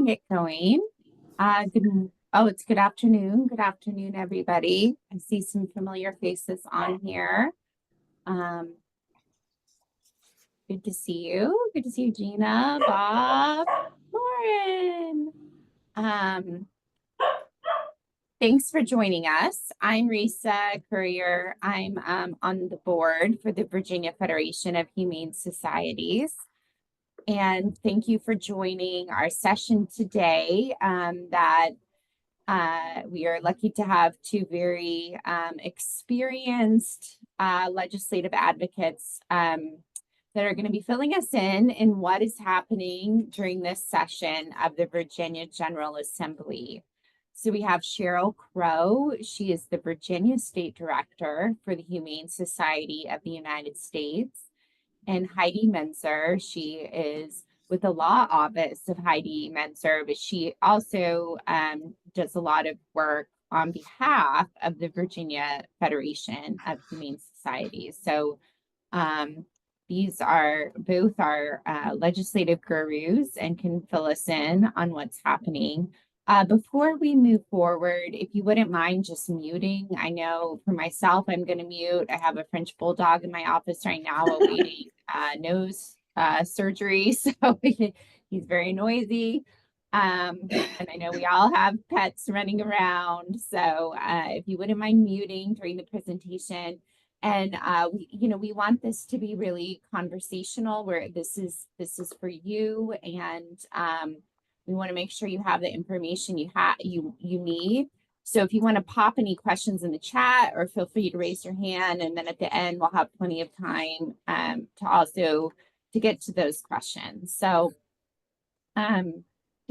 get going. It's good afternoon. Good afternoon, everybody. I see some familiar faces on here. Good to see you. Good to see you, Gina, Bob, Lauren. Thanks for joining us. I'm Reasa, Currier. I'm on the board for the Virginia Federation of Humane Societies. And thank you for joining our session today. We are lucky to have two very experienced legislative advocates that are going to be filling us in what is happening during this session of the Virginia General Assembly. So we have Cheryl Crowe. She is the Virginia State Director for the Humane Society of the United States. And Heidi Meinzer, she is with the law office of Heidi Meinzer, but she also does a lot of work on behalf of the Virginia Federation of Humane Societies. So these are both our legislative gurus and can fill us in on what's happening. Before we move forward, if you wouldn't mind just muting, I know for myself, I'm going to mute. I have a French bulldog in my office right now awaiting nose surgery, so he's very noisy. And I know we all have pets running around, so if you wouldn't mind muting during the presentation. And we want this to be really conversational, where this is for you, and we want to make sure you have the information you need. So if you want to pop any questions in the chat, or feel free to raise your hand, and then at the end we'll have plenty of time to get to those questions. So to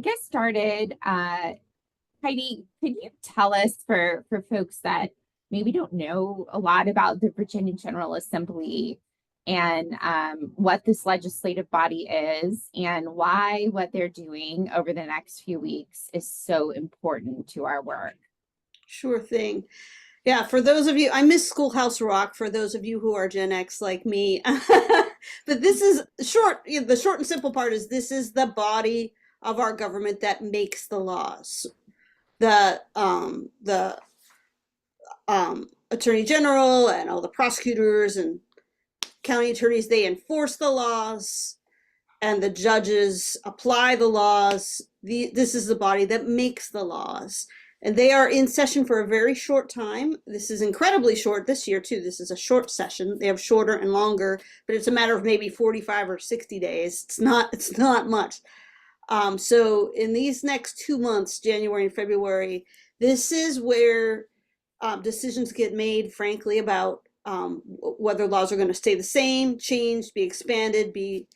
get started, Heidi, could you tell us for folks that maybe don't know a lot about the Virginia General Assembly and what this legislative body is, and why what they're doing over the next few weeks is so important to our work? Sure thing. Yeah, for those of you, I miss Schoolhouse Rock, for those of you who are Gen X like me. But this is short. The short and simple part is this is the body of our government that makes the laws. The Attorney General and all the prosecutors and county attorneys, they enforce the laws, and the judges apply the laws. This is the body that makes the laws. And they are in session for a very short time. This is incredibly short this year, too. This is a short session. They have shorter and longer, but it's a matter of maybe 45 or 60 days. It's not much. So in these next 2 months, January and February, this is where decisions get made, frankly, about whether laws are going to stay the same, changed, be expanded, be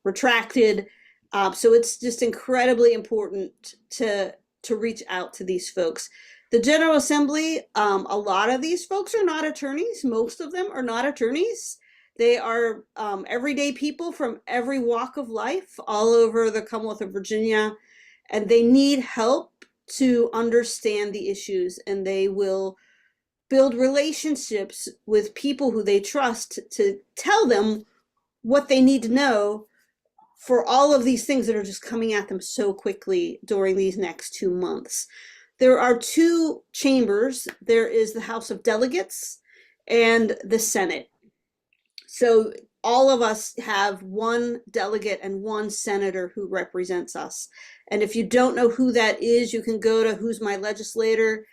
retracted. So it's just incredibly important to reach out to these folks. The General Assembly, a lot of these folks are not attorneys. Most of them are not attorneys. They are everyday people from every walk of life all over the Commonwealth of Virginia, and they need help to understand the issues, and they will build relationships with people who they trust to tell them what they need to know for all of these things that are just coming at them so quickly during these next 2 months. There are two chambers. There is the House of Delegates and the Senate. So all of us have one delegate and one senator who represents us. And if you don't know who that is, you can go to Who's My Legislator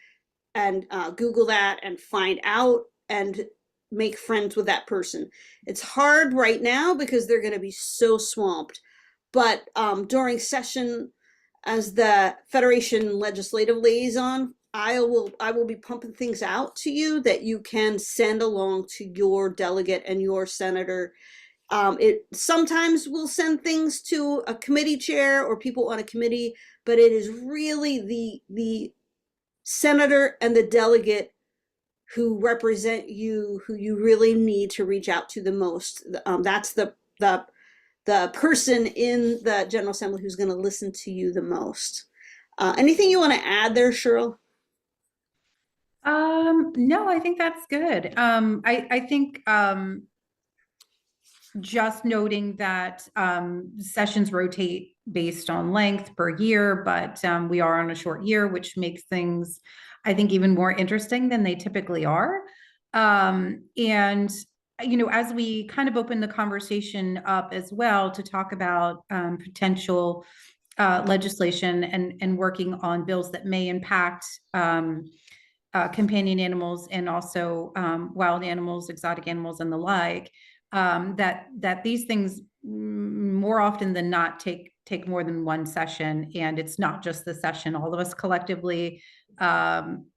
and Google that and find out and make friends with that person. It's hard right now because they're going to be so swamped. But during session, as the Federation Legislative Liaison, I will be pumping things out to you that you can send along to your delegate and your senator. It sometimes will send things to a committee chair or people on a committee, but it is really the senator and the delegate who represent you, who you really need to reach out to the most. That's the person in the General Assembly who's going to listen to you the most. Anything you want to add there, Cheryl? No, I think that's good. I think just noting that sessions rotate based on length per year, but we are on a short year, which makes things, I think, even more interesting than they typically are. And as we kind of open the conversation up as well to talk about potential legislation and working on bills that may impact companion animals and also wild animals, exotic animals, and the like, that these things more often than not take more than one session, and it's not just the session. All of us collectively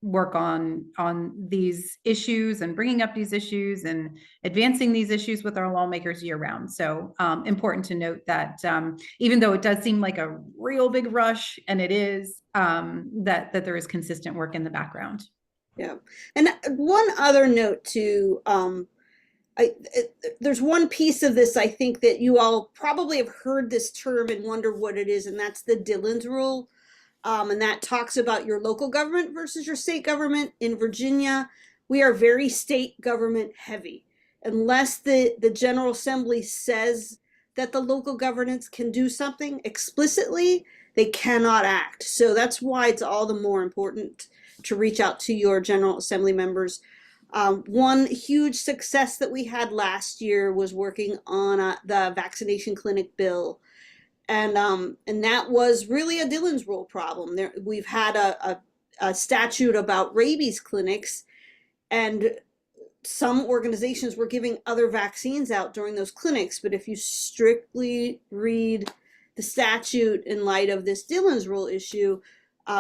work on these issues and bringing up these issues and advancing these issues with our lawmakers year round. So important to note that even though it does seem like a real big rush, and it is, that there is consistent work in the background. Yeah. And one other note too, there's one piece of this, I think, that you all probably have heard this term and wonder what it is, and that's the Dillon's rule. And that talks about your local government versus your state government. In Virginia, we are very state government heavy. Unless the General Assembly says that the local governments can do something explicitly, they cannot act. So that's why it's all the more important to reach out to your General Assembly members. One huge success that we had last year was working on the vaccination clinic bill. And that was really a Dillon's rule problem. We've had a statute about rabies clinics, and some organizations were giving other vaccines out during those clinics. But if you strictly read the statute in light of this Dillon's rule issue,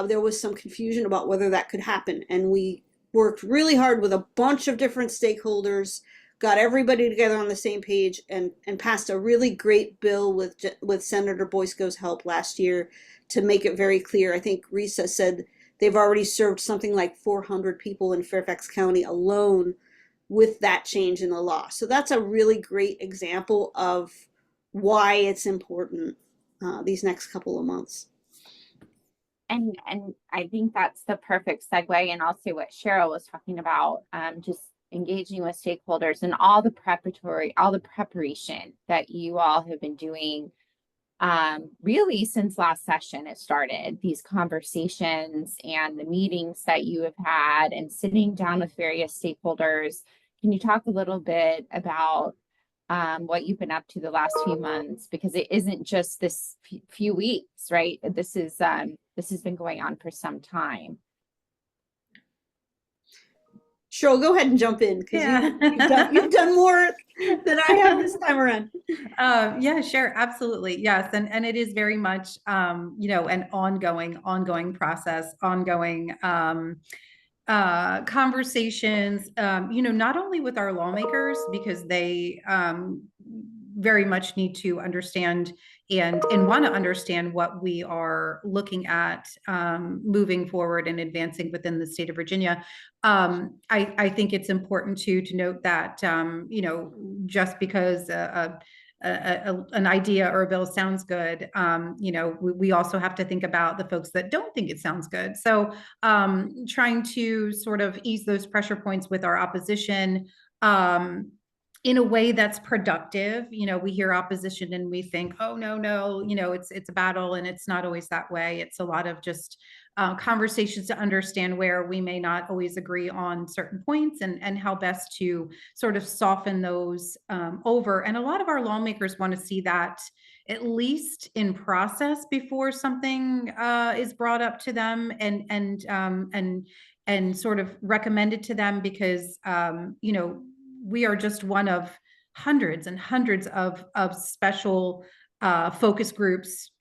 there was some confusion about whether that could happen. And we worked really hard with a bunch of different stakeholders, got everybody together on the same page, and passed a really great bill with Senator Boysko's help last year to make it very clear. I think Reasa said they've already served something like 400 people in Fairfax County alone with that change in the law. So that's a really great example of why it's important these next couple of months. And I think that's the perfect segue, and also what Cheryl was talking about, just engaging with stakeholders and all the preparation that you all have been doing really since last session it started, these conversations and the meetings that you have had and sitting down with various stakeholders. Can you talk a little bit about what you've been up to the last few months? Because it isn't just this few weeks, right? This has been going on for some time. Cheryl, go ahead and jump in, because you've done more than I have this time around. Yeah, sure, absolutely, yes, and it is very much an ongoing process, ongoing conversations, not only with our lawmakers, because they very much need to understand and want to understand what we are looking at moving forward and advancing within the state of Virginia. I think it's important to note that just because an idea or a bill sounds good, we also have to think about the folks that don't think it sounds good. So trying to sort of ease those pressure points with our opposition in a way that's productive. We hear opposition and we think, oh, no, it's a battle, and it's not always that way. It's a lot of just conversations to understand where we may not always agree on certain points, and how best to sort of soften those over. And a lot of our lawmakers want to see that at least in process before something is brought up to them and sort of recommended to them, because we are just one of hundreds and hundreds of special focus groups,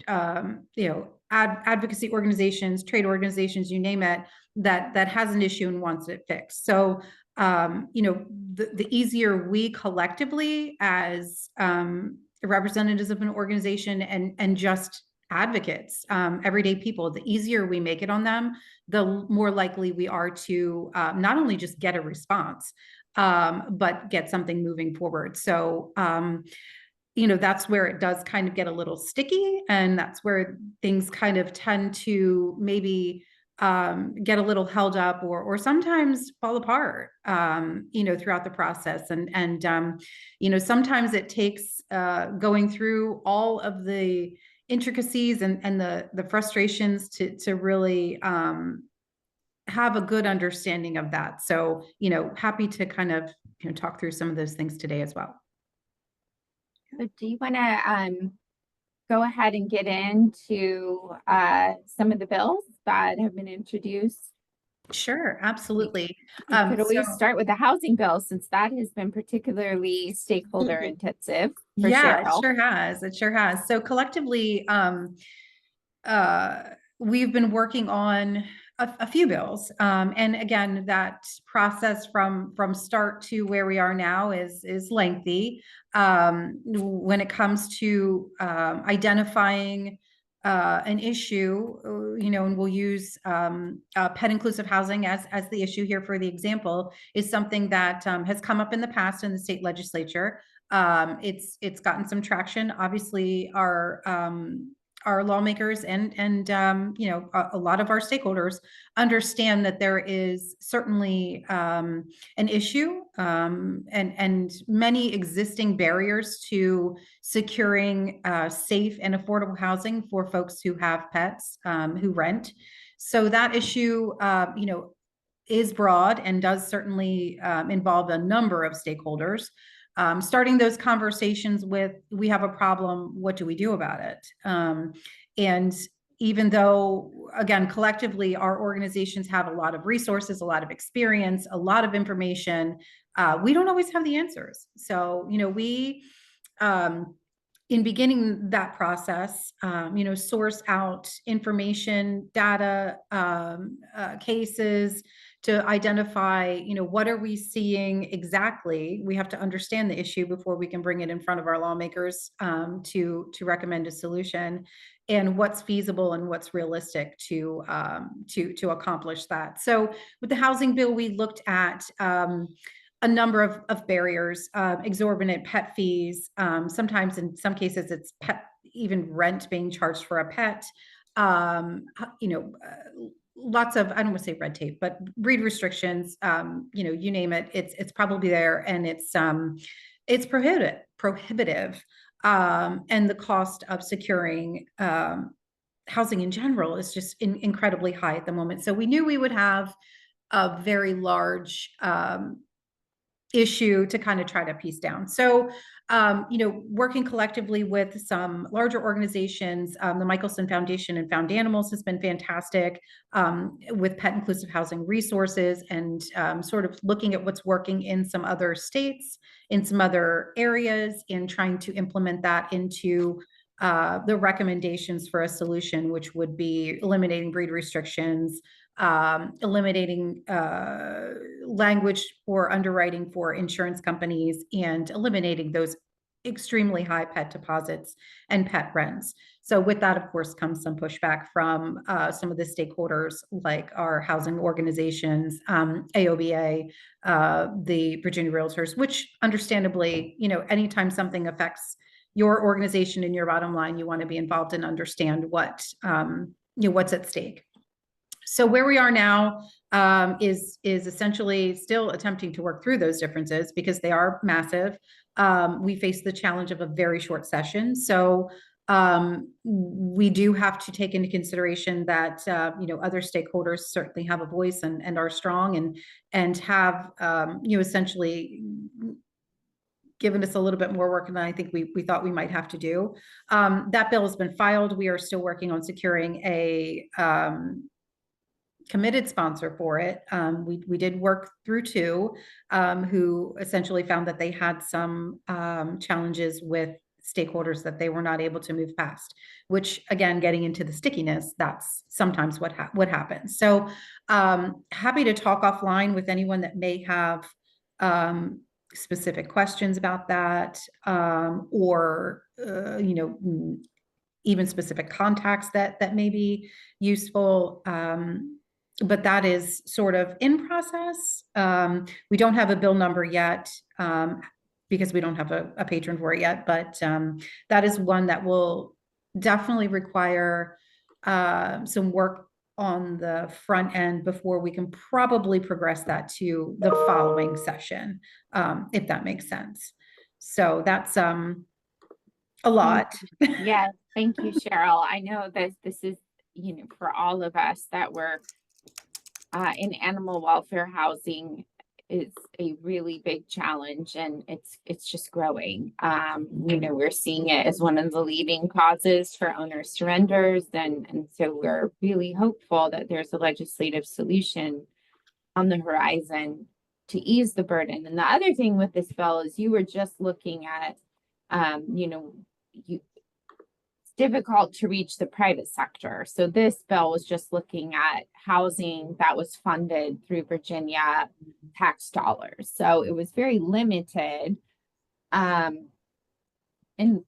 advocacy organizations, trade organizations, you name it, that has an issue and wants it fixed. So, the easier we collectively as representatives of an organization and just advocates, everyday people, the easier we make it on them, the more likely we are to not only just get a response, but get something moving forward. So, that's where it does kind of get a little sticky, and that's where things kind of tend to maybe get a little held up or sometimes fall apart, throughout the process. And sometimes it takes going through all of the intricacies and the frustrations to really have a good understanding of that. So, happy to kind of, talk through some of those things today as well. So do you want to go ahead and get into some of the bills that have been introduced? Sure, absolutely. We could always So- start with the housing bill, since that has been particularly stakeholder intensive for Yeah, Cheryl. it sure has. It sure has. So collectively, we've been working on a few bills. And again, that process from start to where we are now is lengthy. When it comes to identifying an issue, and we'll use pet inclusive housing as the issue here for the example, is something that has come up in the past in the state legislature. It's gotten some traction. Obviously, our lawmakers and a lot of our stakeholders understand that there is certainly an issue and many existing barriers to securing safe and affordable housing for folks who have pets who rent. So that issue, is broad and does certainly involve a number of stakeholders. Starting those conversations with, we have a problem, what do we do about it? And even though, again, collectively, our organizations have a lot of resources, a lot of experience, a lot of information, we don't always have the answers. So, we, in beginning that process, source out information, data, cases, to identify, what are we seeing exactly? We have to understand the issue before we can bring it in front of our lawmakers to recommend a solution, and what's feasible and what's realistic to accomplish that. So with the housing bill, we looked at a number of barriers, exorbitant pet fees. Sometimes in some cases it's pet, even rent being charged for a pet. Lots of, I don't want to say red tape, but breed restrictions, you name it, it's probably there, and it's prohibitive. And the cost of securing housing in general is just incredibly high at the moment. So we knew we would have a very large issue to kind of try to piece down. So, working collectively with some larger organizations, the Michelson Foundation and Found Animals has been fantastic with pet inclusive housing resources, and sort of looking at what's working in some other states, in some other areas, and trying to implement that into the recommendations for a solution, which would be eliminating breed restrictions, eliminating language for underwriting for insurance companies, and eliminating those extremely high pet deposits and pet rents. So with that, of course, comes some pushback from some of the stakeholders, like our housing organizations, AOBA, the Virginia Realtors, which understandably, anytime something affects your organization and your bottom line, you want to be involved and understand what, what's at stake. So where we are now is essentially still attempting to work through those differences, because they are massive. We face the challenge of a very short session. So we do have to take into consideration that other stakeholders certainly have a voice and are strong and have essentially given us a little bit more work than I think we thought we might have to do. That bill has been filed. We are still working on securing a committed sponsor for it. We did work through two who essentially found that they had some challenges with stakeholders that they were not able to move past, which, again, getting into the stickiness, that's sometimes what happens. So happy to talk offline with anyone that may have specific questions about that, or even specific contacts that may be useful. But that is sort of in process. We don't have a bill number yet because we don't have a patron for it yet, but that is one that will definitely require some work on the front end before we can probably progress that to the following session, if that makes sense. So that's a lot. Yes. Thank you, Cheryl. I know that this is, for all of us that were in animal welfare housing is a really big challenge, and it's just growing. We're seeing it as one of the leading causes for owner surrenders, and so we're really hopeful that there's a legislative solution on the horizon to ease the burden. And the other thing with this bill is you were just looking at, it's difficult to reach the private sector. So this bill was just looking at housing that was funded through Virginia tax dollars. So it was very limited in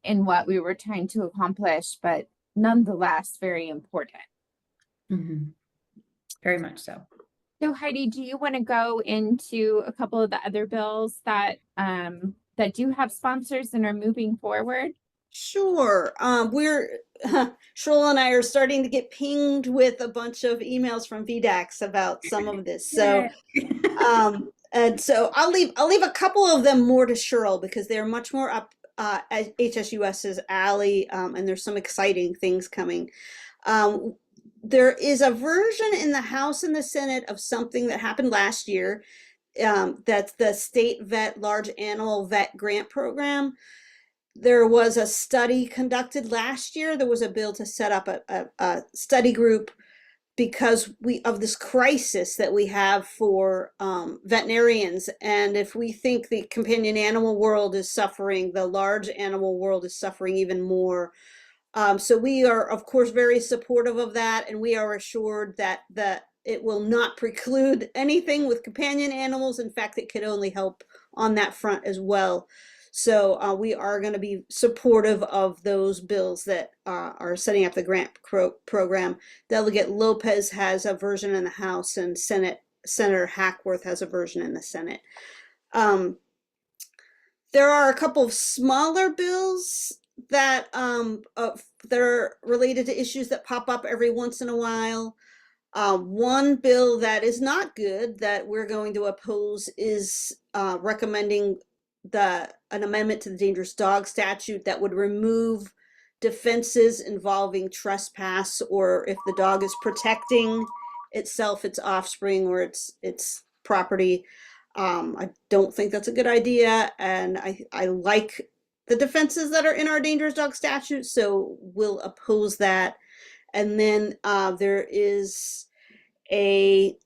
what we were trying to accomplish, but nonetheless very important. Mm-hmm. Very much so. So Heidi, do you want to go into a couple of the other bills that that do have sponsors and are moving forward? Sure. Cheryl and I are starting to get pinged with a bunch of emails from VDACs about some of this. So, and so I'll leave a couple of them more to Cheryl because they're much more up HSUS's alley, and there's some exciting things coming. There is a version in the House and the Senate of something that happened last year. That's the state vet large animal vet grant program. There was a study conducted last year. There was a bill to set up a study group because of this crisis that we have for veterinarians. And if we think the companion animal world is suffering, the large animal world is suffering even more. So we are, of course, very supportive of that. And we are assured that it will not preclude anything with companion animals. In fact, it could only help on that front as well. So we are going to be supportive of those bills that are setting up the grant program. Delegate Lopez has a version in the House, and Senator Hackworth has a version in the Senate. There are a couple of smaller bills that are related to issues that pop up every once in a while. One bill that is not good that we're going to oppose is recommending an amendment to the dangerous dog statute that would remove defenses involving trespass, or if the dog is protecting itself, its offspring, or its property. I don't think that's a good idea, and I like the defenses that are in our dangerous dog statute, so we'll oppose that. And then there is a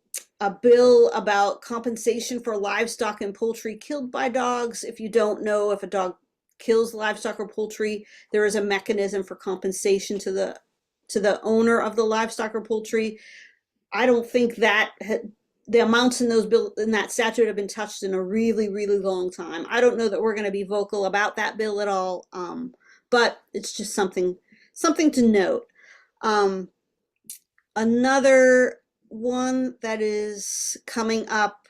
bill about compensation for livestock and poultry killed by dogs. If you don't know, if a dog kills livestock or poultry, there is a mechanism for compensation to the owner of the livestock or poultry. I don't think that the amounts in that statute have been touched in a really, really long time. I don't know that we're going to be vocal about that bill at all, but it's just something to note. Another one that is coming up,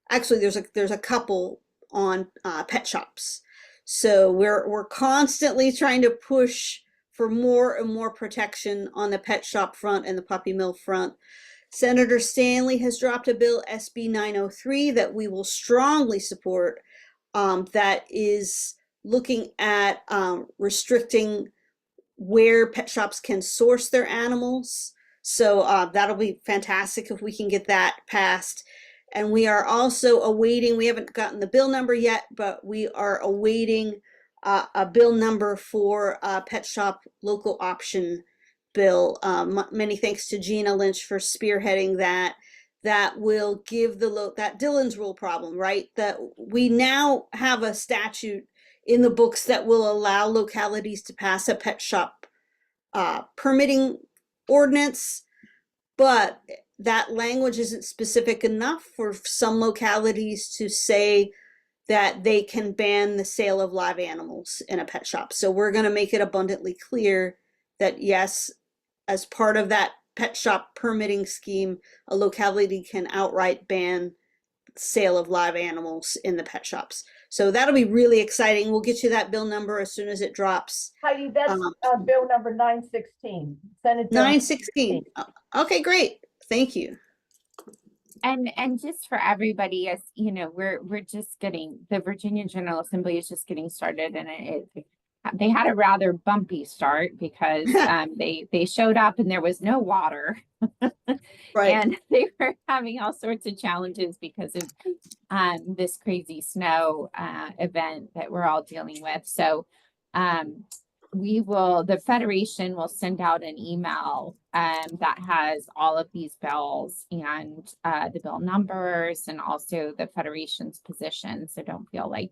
actually there's a couple on pet shops. So we're constantly trying to push for more and more protection on the pet shop front and the puppy mill front. Senator Stanley has dropped a bill, SB 903, that we will strongly support, that is looking at restricting where pet shops can source their animals. So that'll be fantastic if we can get that passed. And we are also awaiting, we haven't gotten the bill number yet, but we are awaiting a bill number for a pet shop local option bill. Many thanks to Gina Lynch for spearheading that. That will give that Dillon's rule problem, right? That we now have a statute in the books that will allow localities to pass a pet shop permitting ordinance, but that language isn't specific enough for some localities to say that they can ban the sale of live animals in a pet shop. So we're going to make it abundantly clear that yes, as part of that pet shop permitting scheme, a locality can outright ban sale of live animals in the pet shops. So that'll be really exciting. We'll get you that bill number as soon as it drops. Heidi, that's bill number 916. Senate Bill 916. Okay, great. Thank you. And just for everybody, as you know, we're just getting, the Virginia General Assembly is just getting started, and it they had a rather bumpy start because they showed up and there was no water. Right. And they were having all sorts of challenges because of this crazy snow event that we're all dealing with. So the Federation will send out an email that has all of these bills and the bill numbers and also the Federation's position. So don't feel like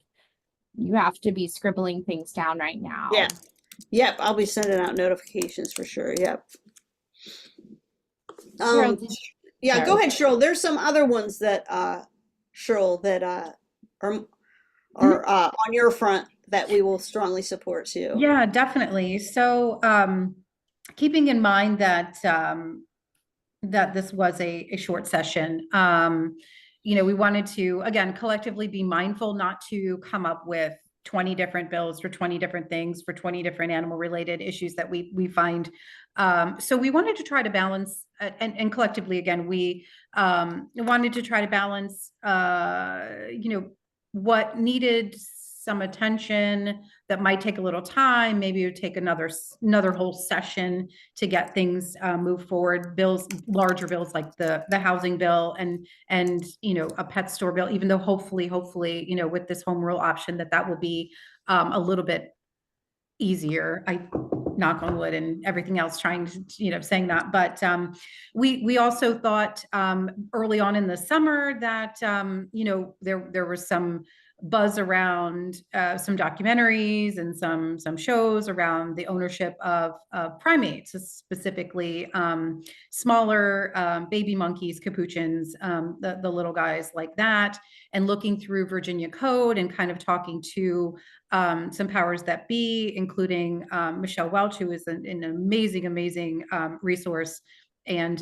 you have to be scribbling things down right now. Yeah. Yep. I'll be sending out notifications for sure. Yep. Cheryl, Yeah, sorry. go ahead, Cheryl. There's some other ones that Cheryl, that are on your front that we will strongly support too. Yeah, definitely. So keeping in mind that that this was a short session, we wanted to, again, collectively be mindful not to come up with 20 different bills for 20 different things for 20 different animal related issues that we find. So we wanted to try to balance, and collectively, again, we wanted to try to balance, what needed some attention that might take a little time. Maybe it would take another whole session to get things moved forward. Bills, larger bills like the housing bill and a pet store bill. Even though hopefully, with this home rule option, that will be a little bit easier. I knock on wood and everything else, trying to saying that. But we also thought early on in the summer that there was some buzz around some documentaries and some shows around the ownership of primates, specifically smaller baby monkeys, capuchins, the little guys like that, and looking through Virginia code and kind of talking to some powers that be, including Michelle Welch, who is an amazing resource, and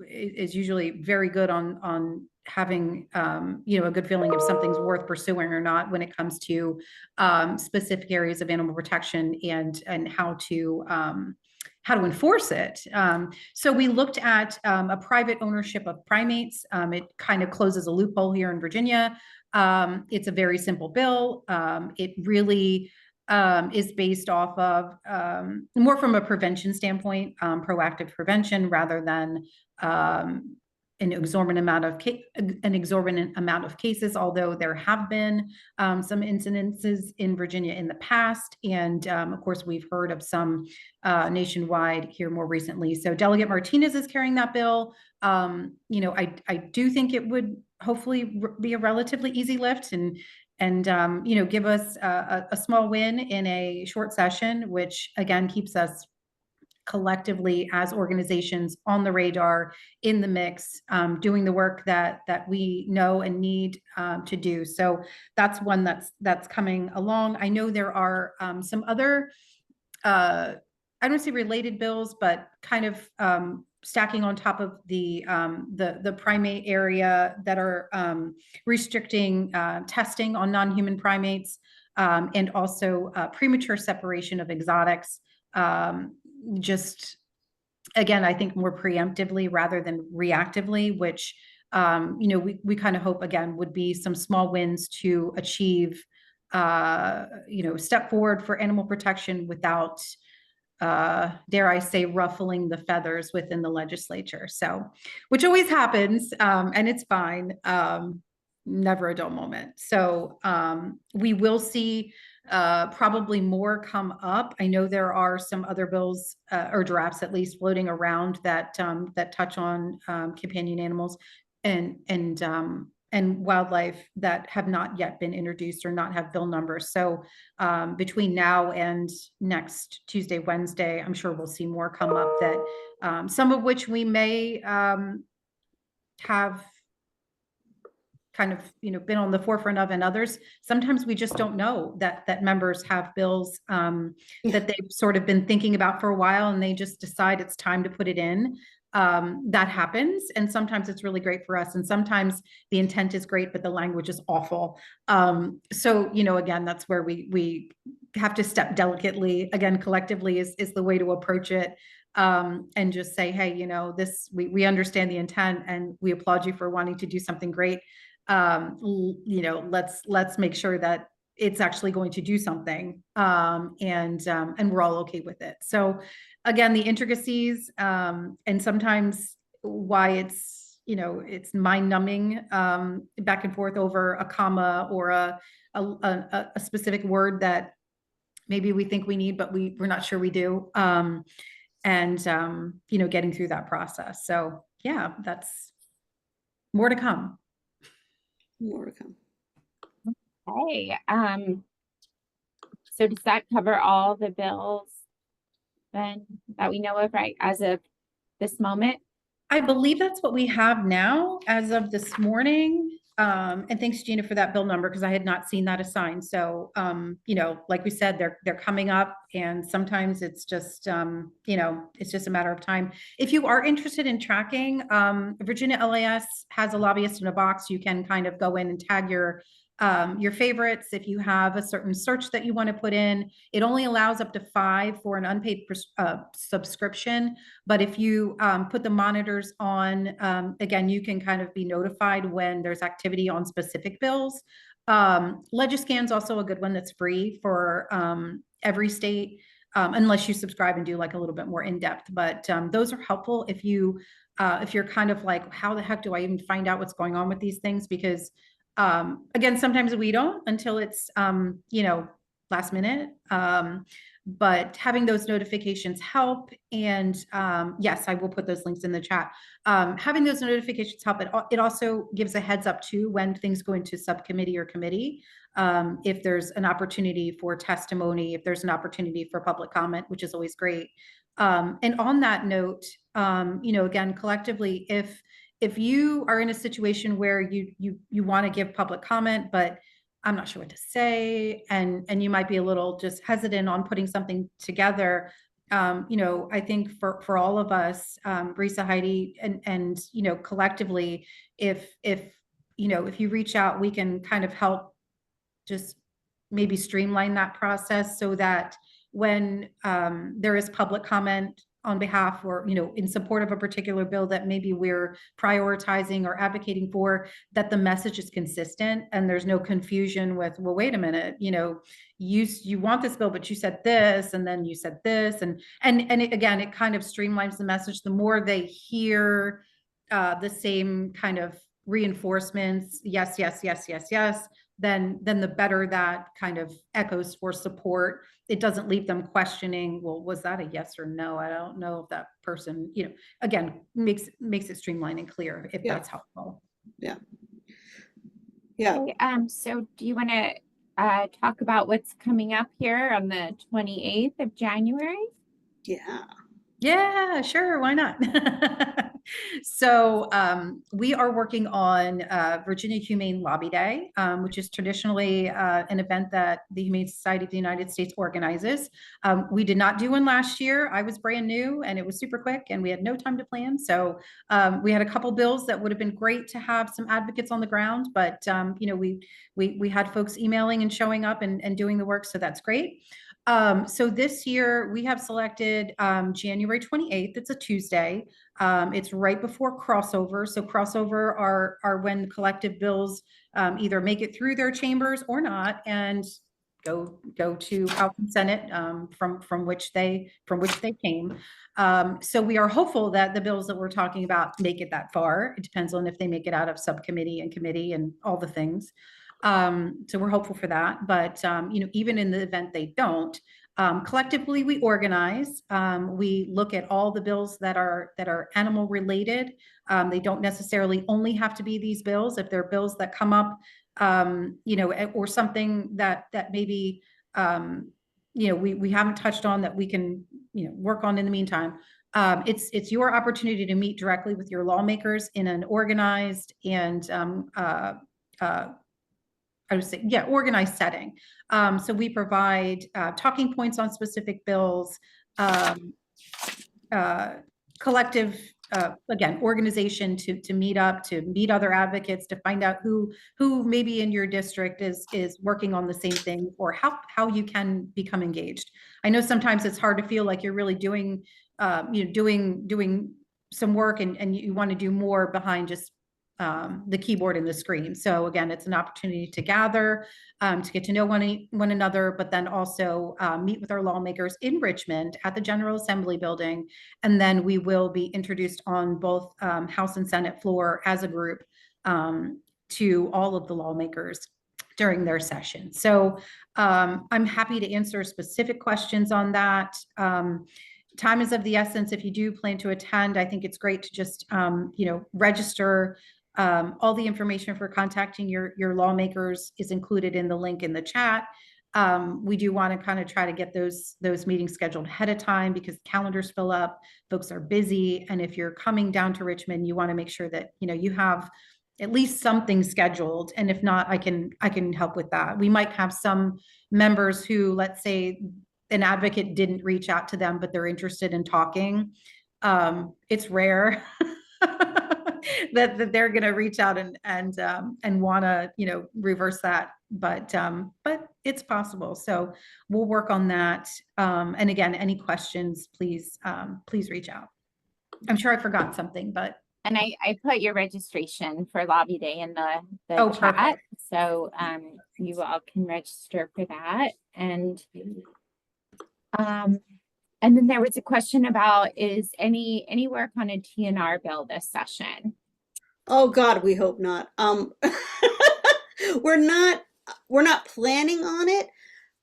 is usually very good on having a good feeling if something's worth pursuing or not when it comes to specific areas of animal protection and how to enforce it. So we looked at a private ownership of primates. It kind of closes a loophole here in Virginia. It's a very simple bill. It really is based off of more from a prevention standpoint, proactive prevention, rather than an exorbitant amount of cases, although there have been some incidences in Virginia in the past. And of course, we've heard of some nationwide here more recently. So Delegate Martinez is carrying that bill. I do think it would hopefully be a relatively easy lift and give us a small win in a short session, which again keeps us collectively as organizations on the radar, in the mix, doing the work that we know and need to do. So that's one that's coming along. I know there are some other, I don't say related bills, but kind of stacking on top of the primate area that are restricting testing on non-human primates, and also premature separation of exotics. Just again, I think more preemptively rather than reactively, which we kind of hope again would be some small wins to achieve step forward for animal protection without dare I say ruffling the feathers within the legislature. So, which always happens, and it's fine. Never a dull moment. So we will see probably more come up. I know there are some other bills or drafts at least floating around that touch on companion animals and wildlife that have not yet been introduced or not have bill numbers. So between now and next Tuesday, Wednesday, I'm sure we'll see more come up that some of which we may have kind of been on the forefront of, and others sometimes we just don't know that members have bills that they've sort of been thinking about for a while and they just decide it's time to put it in. That happens, and sometimes it's really great for us, and sometimes the intent is great but the language is awful. So again, that's where we have to step delicately, again collectively is the way to approach it, and just say, hey, this we understand the intent and we applaud you for wanting to do something great. Let's make sure that it's actually going to do something, and we're all okay with it. So again, the intricacies, and sometimes why it's, you know, it's mind numbing, back and forth over a comma or a specific word that maybe we think we need, but we're not sure we do. And you know, getting through that process. So yeah, that's more to come. More to come. Hey, so does that cover all the bills then that we know of, right, as of this moment? I believe that's what we have now as of this morning. And thanks, Gina, for that bill number, because I had not seen that assigned. So, you know, like we said, they're coming up, and sometimes it's just, you know, it's just a matter of time. If you are interested in tracking, Virginia LAS has a lobbyist in a box. You can kind of go in and tag your favorites. If you have a certain search that you want to put in, it only allows up to 5 for an unpaid subscription. But if you put the monitors on, again, you can kind of be notified when there's activity on specific bills. Legiscan's also a good one that's free for every state, unless you subscribe and do like a little bit more in-depth. But those are helpful if you're kind of like, how the heck do I even find out what's going on with these things? Because again, sometimes we don't until it's, you know, last minute. But having those notifications help. And yes, I will put those links in the chat. Having those notifications help. It also gives a heads up too when things go into subcommittee or committee. If there's an opportunity for testimony, if there's an opportunity for public comment, which is always great. And on that note, you know, again, collectively, if you are in a situation where you want to give public comment, but I'm not sure what to say, and you might be a little just hesitant on putting something together, you know, I think for all of us, Reasa, Heidi, and you know, collectively, if you know, if you reach out, we can kind of help just maybe streamline that process so that when there is public comment on behalf or, you know, in support of a particular bill that maybe we're prioritizing or advocating for, that the message is consistent and there's no confusion with, well, wait a minute, you know, you want this bill, but you said this, and then you said this, and again, it kind of streamlines the message. The more they hear the same kind of reinforcements, yes, yes, yes, yes, yes, then the better that kind of echoes for support. It doesn't leave them questioning, well, was that a yes or no? I don't know if that person, you know, again, makes it streamlined and clear, if that's helpful. Yeah. Okay, so do you want to talk about what's coming up here on the 28th of January? Yeah, sure. Why not? So we are working on Virginia Humane Lobby Day, which is traditionally an event that the Humane Society of the United States organizes. We did not do one last year. I was brand new and it was super quick and we had no time to plan. So we had a couple bills that would have been great to have some advocates on the ground, but you know, we had folks emailing and showing up and doing the work. So that's great. So this year we have selected January 28th. It's a Tuesday. It's right before crossover. So crossover are when collective bills either make it through their chambers or not, and go to House and Senate from which they came. So we are hopeful that the bills that we're talking about make it that far. It depends on if they make it out of subcommittee and committee and all the things. So we're hopeful for that, but you know, even in the event they don't, collectively we organize. We look at all the bills that are animal related. They don't necessarily only have to be these bills. If they're bills that come up, you know, or something that maybe you know, we haven't touched on that we can, you know, work on in the meantime. It's your opportunity to meet directly with your lawmakers in an organized and I would say, yeah, organized setting. So we provide talking points on specific bills, collective, again, organization to meet up, to meet other advocates, to find out who maybe in your district is working on the same thing, or how you can become engaged. I know sometimes it's hard to feel like you're really doing, you know, doing some work and you want to do more behind just the keyboard and the screen. So again, it's an opportunity to gather, to get to know one another, but then also meet with our lawmakers in Richmond at the General Assembly building. And then we will be introduced on both House and Senate floor as a group to all of the lawmakers during their session. So I'm happy to answer specific questions on that. Time is of the essence. If you do plan to attend, I think it's great to just, register. All the information for contacting your lawmakers is included in the link in the chat. We do want to kind of try to get those meetings scheduled ahead of time because calendars fill up, folks are busy. And if you're coming down to Richmond, you want to make sure that, you have at least something scheduled. And if not, I can help with that. We might have some members who, let's say, an advocate didn't reach out to them, but they're interested in talking. It's rare that they're going to reach out and want to, reverse that. But it's possible. So we'll work on that. And again, any questions, please reach out. I'm sure I forgot something, but. And I put your registration for Lobby Day in the chat. Perfect. So you all can register for that. And then there was a question about, is any work on a TNR bill this session? Oh God, we hope not. We're not planning on it.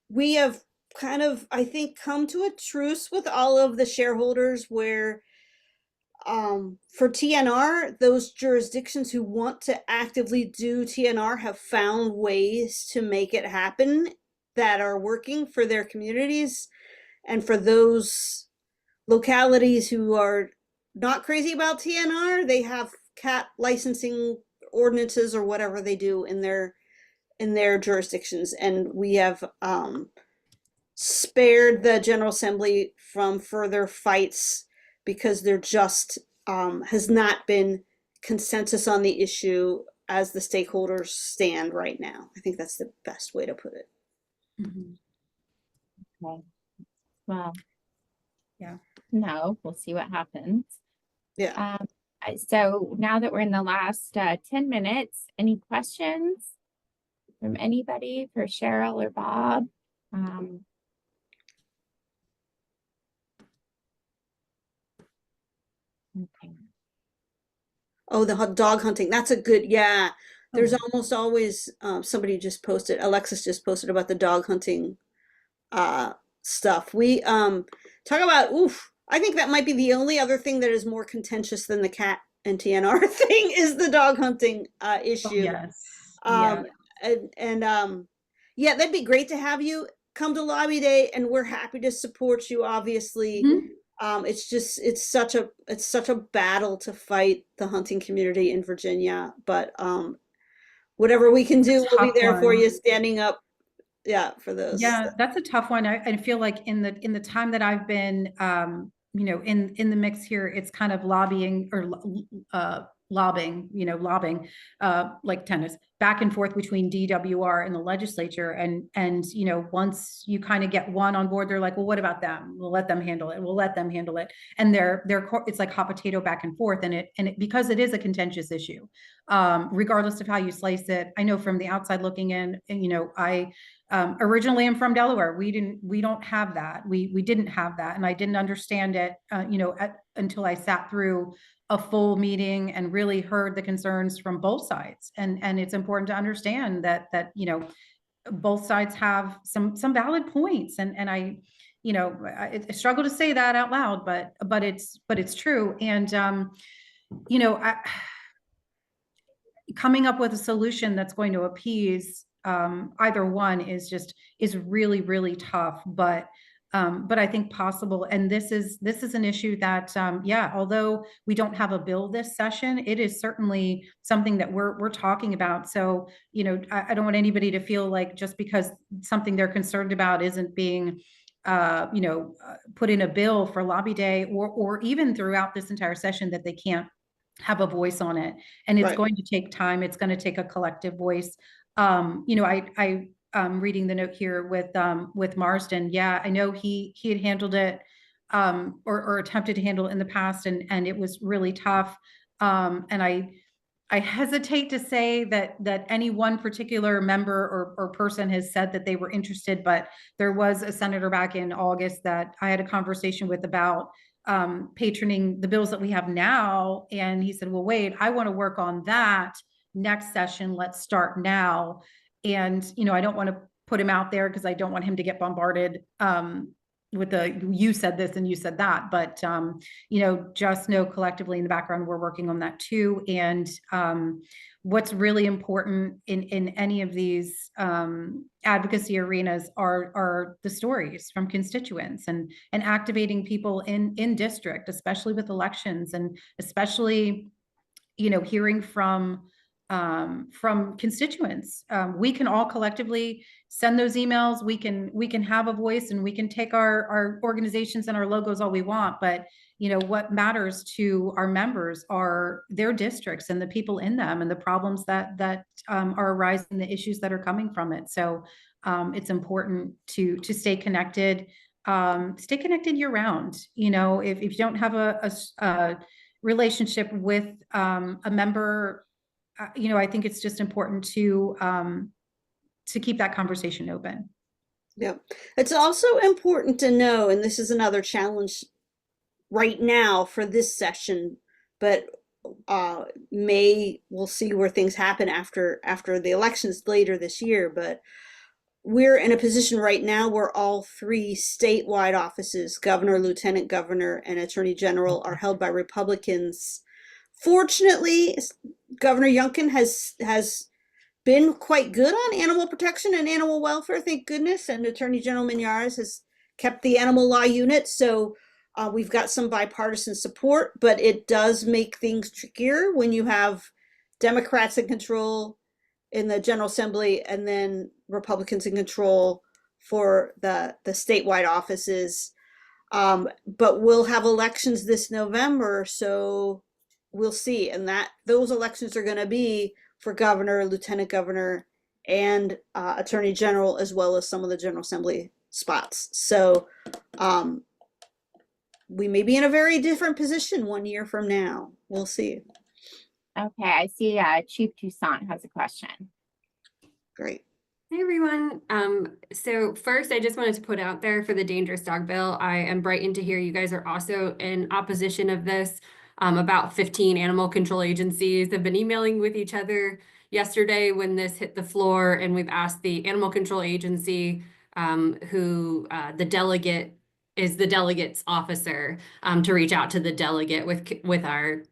We have kind of, I think, come to a truce with all of the shareholders where for TNR, those jurisdictions who want to actively do TNR have found ways to make it happen that are working for their communities. And for those localities who are not crazy about TNR, they have cat licensing ordinances or whatever they do in their jurisdictions. And we have spared the General Assembly from further fights because there just has not been consensus on the issue as the stakeholders stand right now. I think that's the best way to put it. Mm-hmm. Okay. Well, yeah. No, we'll see what happens. Yeah. So now that we're in the last 10 minutes, any questions from anybody for Cheryl or Bob? Okay. Oh, the dog hunting. That's a good, yeah. There's almost always somebody just posted, Alexis just posted about the dog hunting stuff. We talk about, I think that might be the only other thing that is more contentious than the cat and TNR thing is the dog hunting issue. Oh, yes. Yeah, that'd be great to have you come to Lobby Day, and we're happy to support you, obviously. Mm-hmm. It's such a battle to fight the hunting community in Virginia, but whatever we can do, we'll be there for you, standing up. Yeah, for those. Yeah, that's a tough one. I feel like in the time that I've been, in the mix here, it's kind of lobbying or lobbing, like tennis, back and forth between DWR and the legislature. And once you kind of get one on board, they're like, well, what about them? We'll let them handle it. We'll let them handle it. And it's like hot potato back and forth. And it because it is a contentious issue, regardless of how you slice it. I know from the outside looking in, and I originally am from Delaware. We don't have that. We didn't have that. And I didn't understand it, until I sat through a full meeting and really heard the concerns from both sides. And it's important to understand that both sides have some valid points. And I struggle to say that out loud, but it's true. And, coming up with a solution that's going to appease either one is really, really tough, but I think possible. And this is an issue that, although we don't have a bill this session, it is certainly something that we're talking about. So, I don't want anybody to feel like just because something they're concerned about isn't being, put in a bill for Lobby Day or even throughout this entire session that they can't have a voice on it. And it's going to take time. It's going to take a collective voice. Reading the note here with Marsden. Yeah, I know he had handled it or attempted to handle it in the past, and it was really tough. And I I hesitate to say that any one particular member or person has said that they were interested, but there was a senator back in August that I had a conversation with about patroning the bills that we have now. And he said, well, wait, I want to work on that next session. Let's start now. And, you know, I don't want to put him out there because I don't want him to get bombarded with the, you said this and you said that, but, you know, just know collectively in the background, we're working on that too. And what's really important in any of these advocacy arenas are the stories from constituents and activating people in district, especially with elections, and especially, you know, hearing from constituents. We can all collectively send those emails. We can have a voice, and we can take our organizations and our logos all we want. But, you know, what matters to our members are their districts and the people in them and the problems that are arising, the issues that are coming from it. So it's important to stay connected. Stay connected year round. You know, if you don't have a relationship with a member, you know, I think it's just important to keep that conversation open. Yeah. It's also important to know, and this is another challenge right now for this session, but we'll see where things happen after the elections later this year. But we're in a position right now where all three statewide offices, governor, lieutenant governor, and attorney general, are held by Republicans. Fortunately, Governor Youngkin has been quite good on animal protection and animal welfare, thank goodness, and Attorney General Meinzer has kept the animal law unit, so we've got some bipartisan support, but it does make things trickier when you have Democrats in control in the General Assembly and then Republicans in control for the statewide offices. But we'll have elections this November, so we'll see. And those elections are going to be for governor, lieutenant governor, and attorney general, as well as some of the General Assembly spots. So we may be in a very different position 1 year from now. We'll see. Okay, I see Chief Toussaint has a question. Great. Hey everyone. So first I just wanted to put out there for the dangerous dog bill, I am brightened to hear you guys are also in opposition of this. About 15 animal control agencies have been emailing with each other yesterday when this hit the floor, and we've asked the animal control agency, who the delegate is the delegate's officer, to reach out to the delegate with our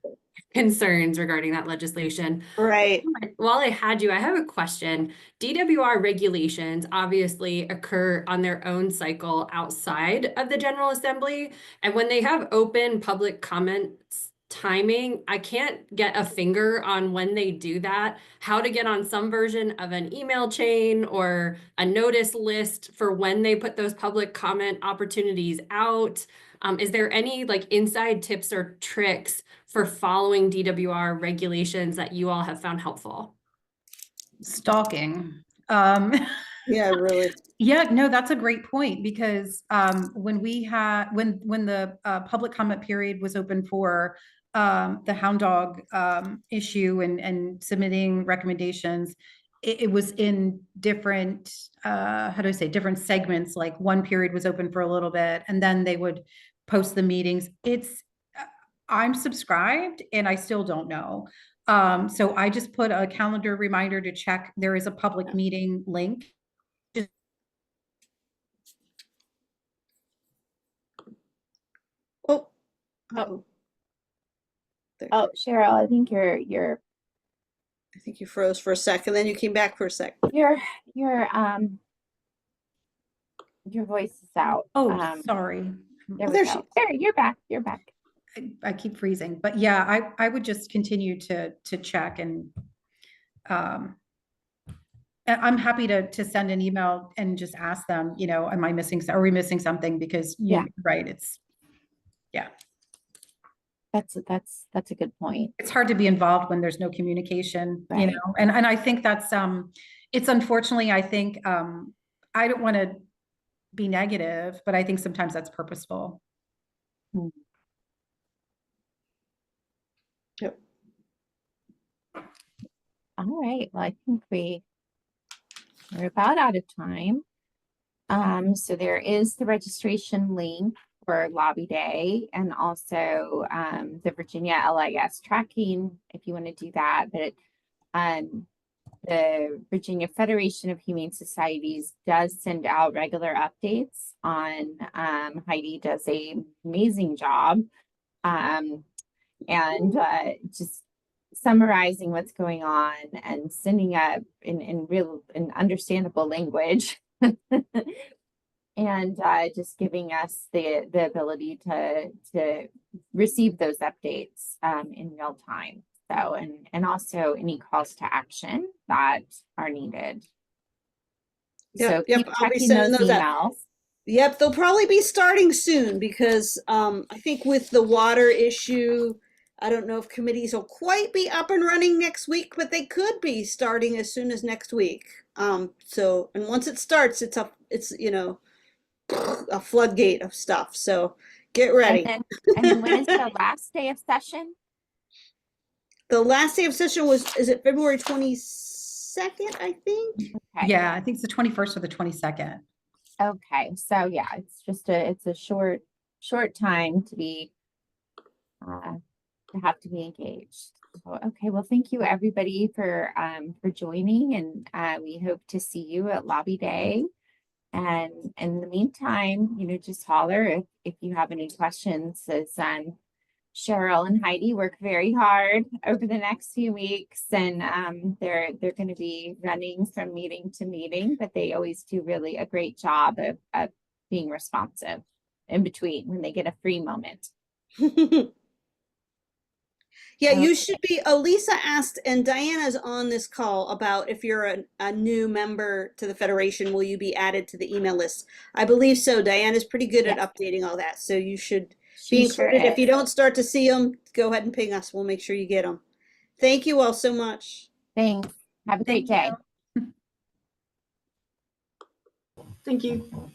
concerns regarding that legislation. Right. While I had you, I have a question. DWR regulations obviously occur on their own cycle outside of the General Assembly. And when they have open public comments timing, I can't get a finger on when they do that, how to get on some version of an email chain or a notice list for when they put those public comment opportunities out. Is there any like inside tips or tricks for following DWR regulations that you all have found helpful? Stalking. Yeah, really. Yeah, no, that's a great point, because when the public comment period was open for the hound dog issue and submitting recommendations, it was in different, how do I say, different segments. Like one period was open for a little bit, and then they would post the meetings. I'm subscribed and I still don't know. So I just put a calendar reminder to check. There is a public meeting link. Oh. Oh, Cheryl, I think you're I think you froze for a second, then you came back for a sec. your voice is out. Oh, sorry. There we There go. There, you're back. You're back. I keep freezing, but yeah, I would just continue to check, and I'm happy to send an email and just ask them, you know, are we missing something? Because you're right. That's a good point. It's hard to be involved when there's no communication, Right. you know, and I think that's, it's unfortunately, I think, I don't want to be negative, but I think sometimes that's purposeful. Yep. All right, well, I think we're about out of time. So there is the registration link for Lobby Day and also the Virginia LIS tracking if you want to do that. But the Virginia Federation of Humane Societies does send out regular updates on Heidi does an amazing job. And just summarizing what's going on and sending up in real and understandable language. And just giving us the ability to receive those updates in real time. So and also any calls to action that are needed. So keep I'll be checking sending those those out. emails. Yep, they'll probably be starting soon because I think with the water issue, I don't know if committees will quite be up and running next week, but they could be starting as soon as next week. So and once it starts, it's you know, a floodgate of stuff. So get ready. And then when is the last day of session? The last day of session is it February 22nd, I think? Okay. Yeah, I think it's the 21st or the 22nd. Okay, so yeah, it's just it's a short time to be to have to be engaged. So, okay, well, thank you everybody for joining, and we hope to see you at Lobby Day. And in the meantime, you know, just holler if you have any questions. As Cheryl and Heidi work very hard over the next few weeks, and they're going to be running from meeting to meeting, but they always do really a great job of being responsive in between when they get a free moment. Yeah, you should be. Lisa asked, and Diana's on this call about if you're a new member to the Federation, will you be added to the email list? I believe so. Diana's pretty good at updating all that, so you should be included. If you don't start to see them, go ahead and ping us. We'll make sure you get them. Thank you all so much. Thanks. Have a great day. Thank you.